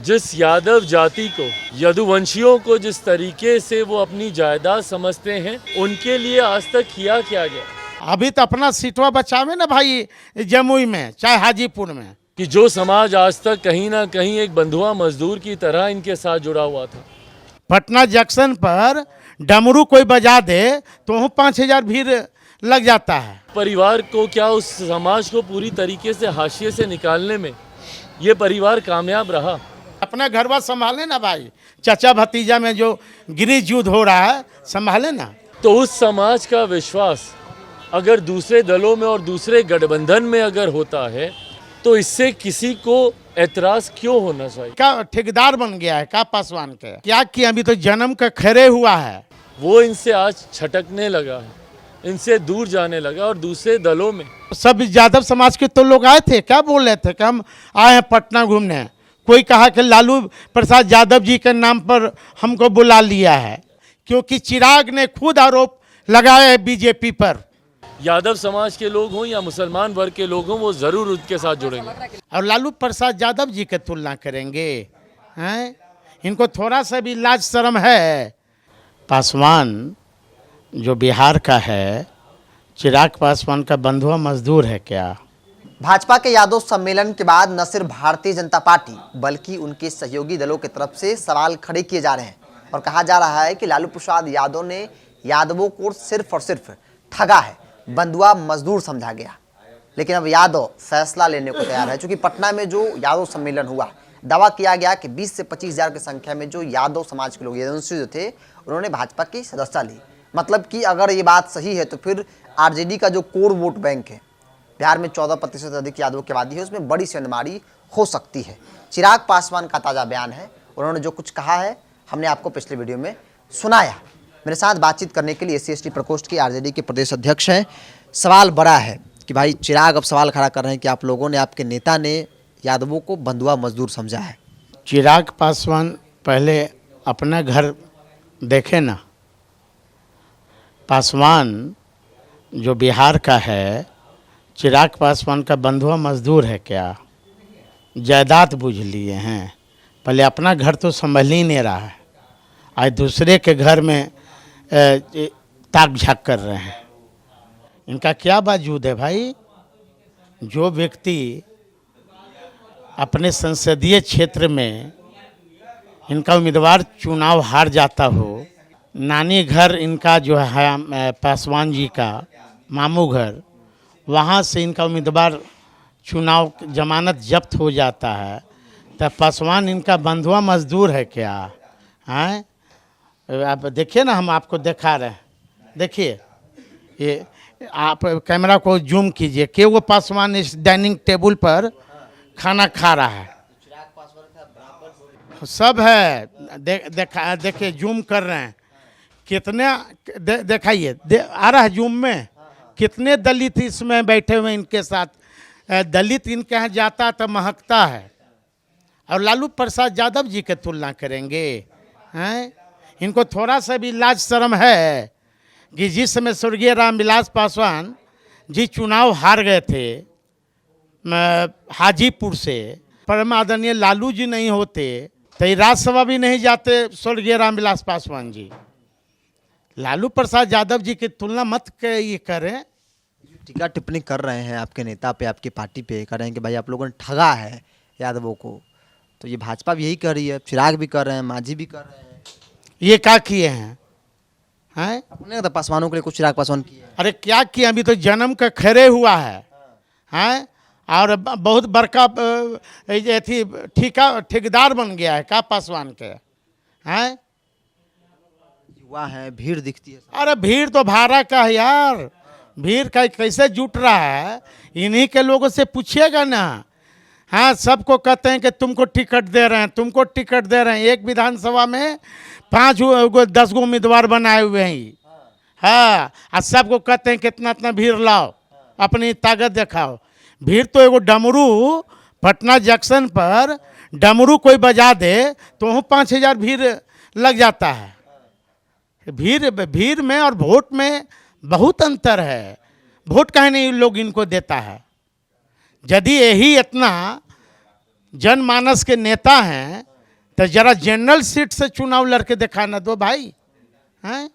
जिस यादव जाति को, यदुवंशियों को जिस तरीके से वो अपनी जायदाद समझते हैं, उनके लिए आज तक किया क्या गया? अभी तो अपना सीटवा बचावे ना भाई, जमुई में चाहे हाजीपुर में। कि जो समाज आज तक कहीं ना कहीं एक बंधुआ मजदूर की तरह इनके साथ जुड़ा हुआ था। पटना जंक्शन पर डमरू कोई बजा दे तो 5,000 भीड़ लग जाता है। परिवार को क्या, उस समाज को पूरी तरीके से हाशिए से निकालने में ये परिवार कामयाब रहा? अपना घरवा संभाले ना भाई, चाचा भतीजा में जो गिरिज युद्ध हो रहा है संभाले ना। तो उस समाज का विश्वास अगर दूसरे दलों में और दूसरे गठबंधन में अगर होता है तो इससे किसी को ऐतराज क्यों होना चाहिए? क्या ठेकेदार बन गया है क्या पासवान के? क्या किया? अभी तो जन्म का खरे हुआ है। वो इनसे आज छटकने लगा है, इनसे दूर जाने लगा और दूसरे दलों में। सब यादव समाज के तो लोग आए थे, क्या बोल रहे थे कि हम आए हैं पटना घूमने। कोई कहा कि लालू प्रसाद यादव जी के नाम पर हमको बुला लिया है, क्योंकि चिराग ने खुद आरोप लगाया है बीजेपी पर। यादव समाज के लोग हों या मुसलमान वर्ग के लोग हों, वो जरूर उनके साथ जुड़ेंगे। और लालू प्रसाद यादव जी की तुलना करेंगे? हैं? इनको थोड़ा सा भी लाज शर्म है? पासवान जो बिहार का है, चिराग पासवान का बंधुआ मजदूर है क्या? भाजपा के यादव सम्मेलन के बाद न सिर्फ भारतीय जनता पार्टी बल्कि उनके सहयोगी दलों की तरफ से सवाल खड़े किए जा रहे हैं और कहा जा रहा है कि लालू प्रसाद यादव ने यादवों को सिर्फ और सिर्फ ठगा है, बंधुआ मजदूर समझा गया। लेकिन अब यादव फैसला लेने को तैयार है। चूंकि पटना में जो यादव सम्मेलन हुआ, दावा किया गया कि 20 से 25,000 की संख्या में जो यादव समाज के लोग, यदुवंशी जो थे, उन्होंने भाजपा की सदस्यता ली। मतलब कि अगर ये बात सही है तो फिर आरजेडी का जो कोर वोट बैंक है, बिहार में 14% से अधिक यादवों की आबादी है, उसमें बड़ी सेंधमारी हो सकती है। चिराग पासवान का ताज़ा बयान है, उन्होंने जो कुछ कहा है हमने आपको पिछले वीडियो में सुनाया। मेरे साथ बातचीत करने के लिए SC/ST प्रकोष्ठ के आरजेडी के प्रदेश अध्यक्ष हैं। सवाल बड़ा है कि भाई चिराग अब सवाल खड़ा कर रहे हैं कि आप लोगों ने, आपके नेता ने यादवों को बंधुआ मजदूर समझा है। चिराग पासवान पहले अपना घर देखे ना। पासवान जो बिहार का है, चिराग पासवान का बंधुआ मजदूर है क्या? जायदाद बूझ लिए हैं, पहले अपना घर तो संभल ही नहीं रहा है, आज दूसरे के घर में ताक झाक कर रहे हैं। इनका क्या वजूद है भाई? जो व्यक्ति अपने संसदीय क्षेत्र में इनका उम्मीदवार चुनाव हार जाता हो, नानी घर इनका जो है पासवान जी का मामू घर, वहाँ से इनका उम्मीदवार चुनाव जमानत जब्त हो जाता है, तब पासवान इनका बंधुआ मजदूर है क्या? हैं? आप देखिए ना, हम आपको दिखा रहे हैं, देखिए ये, आप कैमरा को जूम कीजिए कि वो पासवान इस डाइनिंग टेबल पर खाना खा रहा है। सब है, देखिए जूम कर रहे हैं, कितने दिखाइए आ रहा है जूम में, कितने दलित इसमें बैठे हुए इनके साथ। दलित इनके यहाँ जाता तो महकता है। और लालू प्रसाद यादव जी की तुलना करेंगे? हैं? इनको थोड़ा सा भी लाज शर्म है कि जिस समय स्वर्गीय रामविलास पासवान जी चुनाव हार गए थे हाजीपुर से, परम आदरणीय लालू जी नहीं होते तो राज्यसभा भी नहीं जाते स्वर्गीय रामविलास पासवान जी। लालू प्रसाद यादव जी की तुलना मत ये करें। टीका टिप्पणी कर रहे हैं आपके नेता पे, आपकी पार्टी पे, कर रहे हैं कि भाई आप लोगों ने ठगा है यादवों को। तो ये भाजपा भी यही कर रही है, चिराग भी कर रहे हैं, मांझी भी कर रहे हैं। ये क्या किए हैं? हैं? अपने तो पासवानों के लिए कुछ चिराग पासवान किए? अरे क्या किया? अभी तो जन्म का खरे हुआ है। हैं? और बहुत बड़का थी ठेकेदार बन गया है क्या पासवान के? हैं? युवा है, भीड़ दिखती है। अरे भीड़ तो भाड़ा का है यार, भीड़ का कैसे जुट रहा है, इन्हीं के लोगों से पूछिएगा ना। हाँ, सबको कहते हैं कि तुमको टिकट दे रहे हैं, तुमको टिकट दे रहे हैं। एक विधानसभा में 5-10 गो उम्मीदवार बनाए हुए हैं। हाँ, और सबको कहते हैं कितना इतना भीड़ लाओ, अपनी ताकत दिखाओ। भीड़ तो एगो डमरू पटना जंक्शन पर डमरू कोई बजा दे तो 5,000 भीड़ लग जाता है। भीड़ में और वोट में बहुत अंतर है। वोट काहे नहीं लोग इनको देता है? यदि यही इतना जनमानस के नेता हैं तो जरा जनरल सीट से चुनाव लड़के दिखाना दो भाई, हैं?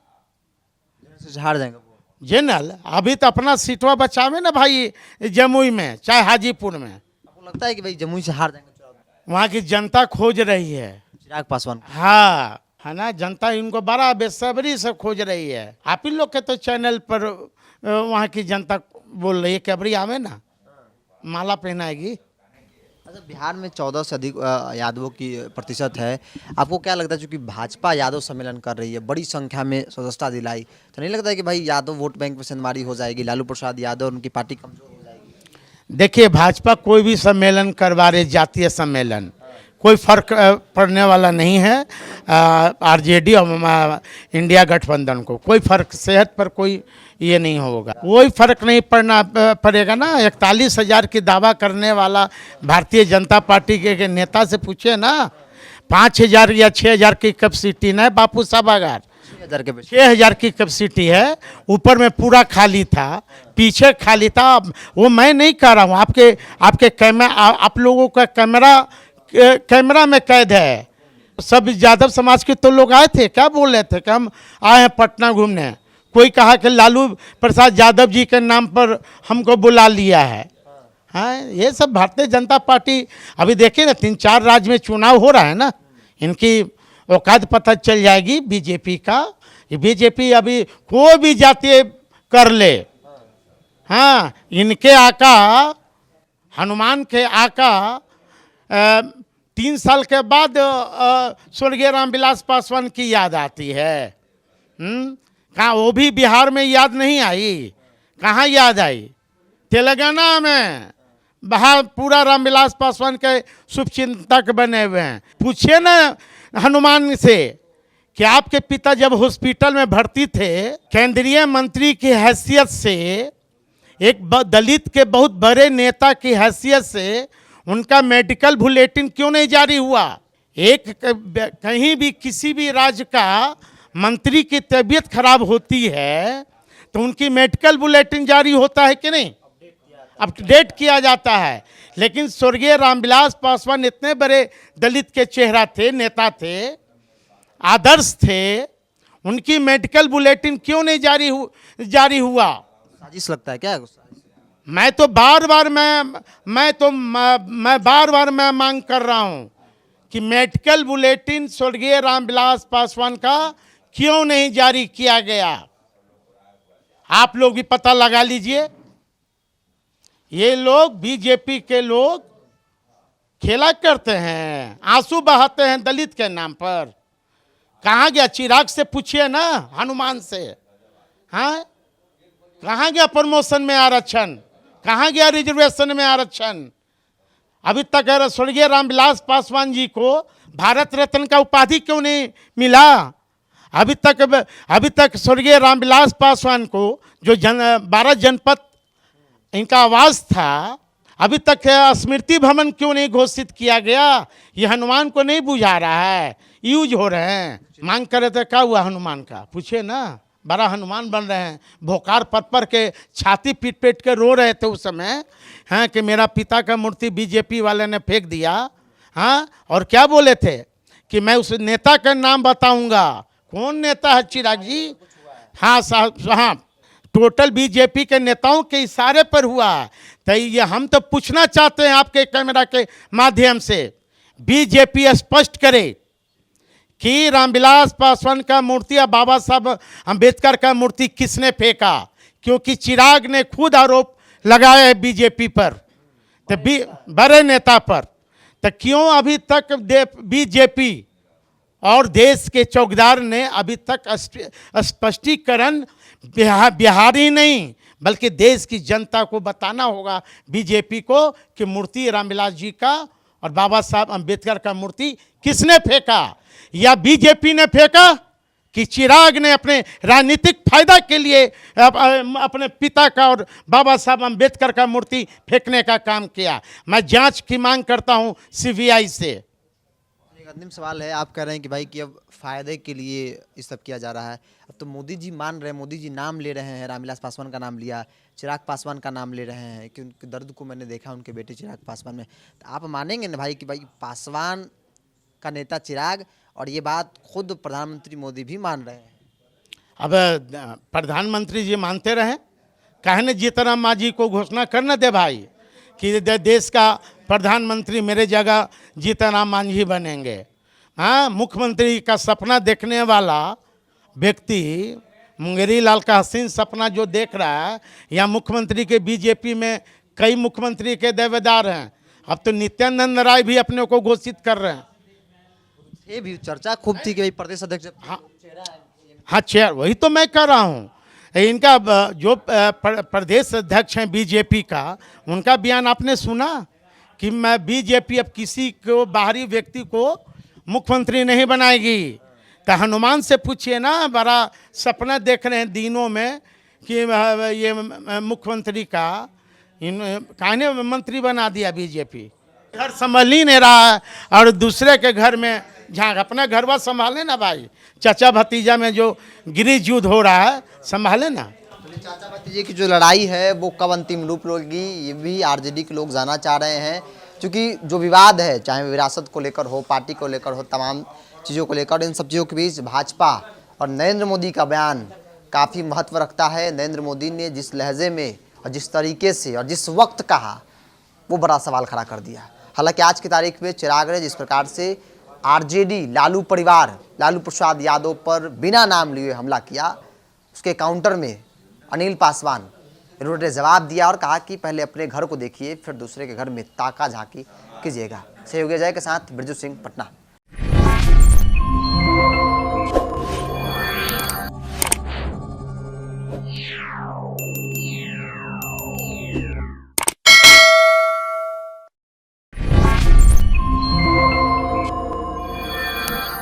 से हार जाएंगे वो। जनरल अभी तो अपना सीटवा बचावे ना भाई, जमुई में चाहे हाजीपुर में। आपको लगता है कि भाई जमुई से हार जाएंगे चुनाव? वहाँ की जनता खोज रही है। चिराग पासवान को। हाँ, है ना, जनता इनको बड़ा बेसब्री से खोज रही है। आप ही लोग के तो चैनल पर वहाँ की जनता बोल रही है कि अबरी आवे ना, माला पहनाएगी। अच्छा, बिहार में 14 से अधिक यादवों की प्रतिशत है। आपको क्या लगता है, चूंकि भाजपा यादव सम्मेलन कर रही है, बड़ी संख्या में सदस्यता दिलाई, तो नहीं लगता है कि भाई यादव वोट बैंक में सेंधमारी हो जाएगी, लालू प्रसाद यादव और उनकी पार्टी कमजोर हो जाएगी? देखिए, भाजपा कोई भी सम्मेलन करवा रहे, जातीय सम्मेलन, कोई फर्क पड़ने वाला नहीं है आरजेडी और इंडिया गठबंधन को। कोई फर्क सेहत पर कोई ये नहीं होगा, कोई फर्क नहीं पड़ेगा ना। 41,000 की दावा करने वाला भारतीय जनता पार्टी के नेता से पूछे ना, 5,000 या 6,000 की कैपेसिटी ना है बापू साहब, अगर 6,000 की कैपेसिटी है, ऊपर में पूरा खाली था, पीछे खाली था। वो मैं नहीं कह रहा हूँ, आपके कैमरा, आप लोगों का कैमरा में कैद है। सब यादव समाज के तो लोग आए थे, क्या बोल रहे थे कि हम आए हैं पटना घूमने। कोई कहा कि लालू प्रसाद यादव जी के नाम पर हमको बुला लिया है। हाँ, ये सब भारतीय जनता पार्टी, अभी देखिए ना 3-4 राज्य में चुनाव हो रहा है ना, इनकी औकात पता चल जाएगी बीजेपी का। बीजेपी अभी कोई भी जातीय कर ले, हाँ, इनके आका हनुमान के आका 3 साल के बाद स्वर्गीय रामविलास पासवान की याद आती है। कहाँ, वो भी बिहार में याद नहीं आई, कहाँ याद आई? तेलंगाना में बाहर पूरा रामविलास पासवान के शुभचिंतक बने हुए हैं। पूछिए ना हनुमान से कि आपके पिता जब हॉस्पिटल में भर्ती थे, केंद्रीय मंत्री की हैसियत से, एक दलित के बहुत बड़े नेता की हैसियत से उनका मेडिकल बुलेटिन क्यों नहीं जारी हुआ? कहीं भी किसी भी राज्य का मंत्री की तबीयत खराब होती है तो उनकी मेडिकल बुलेटिन जारी होता है कि नहीं? अपडेट किया जाता है। लेकिन स्वर्गीय रामविलास पासवान इतने बड़े दलित के चेहरा थे, नेता थे, आदर्श थे, उनकी मेडिकल बुलेटिन क्यों नहीं जारी हुआ? साजिश लगता है क्या? मैं बार बार मैं मांग कर रहा हूं कि मेडिकल बुलेटिन स्वर्गीय रामविलास पासवान का क्यों नहीं जारी किया गया? आप लोग भी पता लगा लीजिए। ये लोग, बीजेपी के लोग खेला करते हैं, आंसू बहाते हैं दलित के नाम पर। कहाँ गया? चिराग से पूछिए ना, हनुमान से। हाँ, कहाँ गया प्रमोशन में आरक्षण? कहाँ गया रिजर्वेशन में आरक्षण? अभी तक स्वर्गीय रामविलास पासवान जी को भारत रत्न का उपाधि क्यों नहीं मिला? अभी तक स्वर्गीय रामविलास पासवान को जो 12 जनपद इनका आवास था, अभी तक स्मृति भवन क्यों नहीं घोषित किया गया? ये हनुमान को नहीं बुझा रहा है, यूज हो रहे हैं। मांग करे तो क्या हुआ हनुमान का? पूछे ना, बड़ा हनुमान बन रहे हैं। भोकार पर के छाती पीट के रो रहे थे उस समय, हाँ, कि मेरा पिता का मूर्ति बीजेपी वाले ने फेंक दिया। हाँ, और क्या बोले थे कि मैं उस नेता का नाम बताऊंगा। कौन नेता है चिराग जी? हाँ हाँ, टोटल बीजेपी के नेताओं के इशारे पर हुआ। तो ये हम तो पूछना चाहते हैं आपके कैमरा के माध्यम से, बीजेपी स्पष्ट करे कि रामविलास पासवान का मूर्ति या बाबा साहब अंबेडकर का मूर्ति किसने फेंका? क्योंकि चिराग ने खुद आरोप लगाया है बीजेपी पर, तो बड़े नेता पर। तो क्यों अभी तक बीजेपी और देश के चौकीदार ने अभी तक स्पष्टीकरण बिहारी नहीं बल्कि देश की जनता को बताना होगा बीजेपी को कि मूर्ति रामविलास जी का और बाबा साहब अंबेडकर का मूर्ति किसने फेंका? या बीजेपी ने फेंका कि चिराग ने अपने राजनीतिक फायदा के लिए अपने पिता का और बाबा साहब अंबेडकर का मूर्ति फेंकने का काम किया? मैं जांच की मांग करता हूं सीबीआई से। एक अंतिम सवाल है, आप कह रहे हैं कि भाई कि अब फायदे के लिए ये सब किया जा रहा है। अब तो मोदी जी मान रहे हैं, मोदी जी नाम ले रहे हैं, रामविलास पासवान का नाम लिया, चिराग पासवान का नाम ले रहे हैं कि उनके दर्द को मैंने देखा उनके बेटे चिराग पासवान में। तो आप मानेंगे ना भाई कि भाई पासवान का नेता चिराग, और ये बात खुद प्रधानमंत्री मोदी भी मान रहे हैं। अब प्रधानमंत्री जी मानते रहे, काहे न जीतन मांझी को घोषणा करने दे भाई कि देश का प्रधानमंत्री मेरे जगह जीतन राम मांझी बनेंगे। हाँ, मुख्यमंत्री का सपना देखने वाला व्यक्ति मुंगेरी लाल का हसीन सपना जो देख रहा है, या मुख्यमंत्री के बीजेपी में कई मुख्यमंत्री के दावेदार हैं। अब तो नित्यानंद राय भी अपने को घोषित कर रहे हैं। ये भी चर्चा खूब थी कि भाई प्रदेश अध्यक्ष हाँ चेयर, वही तो मैं कह रहा हूँ। इनका जो प्रदेश अध्यक्ष हैं बीजेपी का, उनका बयान आपने सुना कि मैं बीजेपी अब किसी को बाहरी व्यक्ति को मुख्यमंत्री नहीं बनाएगी। तो हनुमान से पूछिए ना, बड़ा सपना देख रहे हैं दिनों में कि ये मुख्यमंत्री का काहे मंत्री बना दिया बीजेपी। घर संभाल ही नहीं रहा है और दूसरे के घर में झांक, अपना घरवा संभाले ना भाई। चाचा भतीजा में जो गिरिज युद्ध हो रहा है, संभाले ना। चाचा भतीजे की जो लड़ाई है वो कब अंतिम रूप लेगी, ये भी आरजेडी के लोग जानना चाह रहे हैं। क्योंकि जो विवाद है, चाहे विरासत को लेकर हो, पार्टी को लेकर हो, तमाम चीज़ों को लेकर, इन सब चीज़ों के बीच भाजपा और नरेंद्र मोदी का बयान काफ़ी महत्व रखता है। नरेंद्र मोदी ने जिस लहजे में और जिस तरीके से और जिस वक्त कहा, वो बड़ा सवाल खड़ा कर दिया। हालांकि आज की तारीख में चिराग ने जिस प्रकार से आरजेडी लालू परिवार, लालू प्रसाद यादव पर बिना नाम लिए हमला किया, उसके काउंटर में अनिल पासवान इन्होंने जवाब दिया और कहा कि पहले अपने घर को देखिए, फिर दूसरे के घर में ताका झांकी कीजिएगा। सहयोगी अजय के साथ बिरजू सिंह, पटना।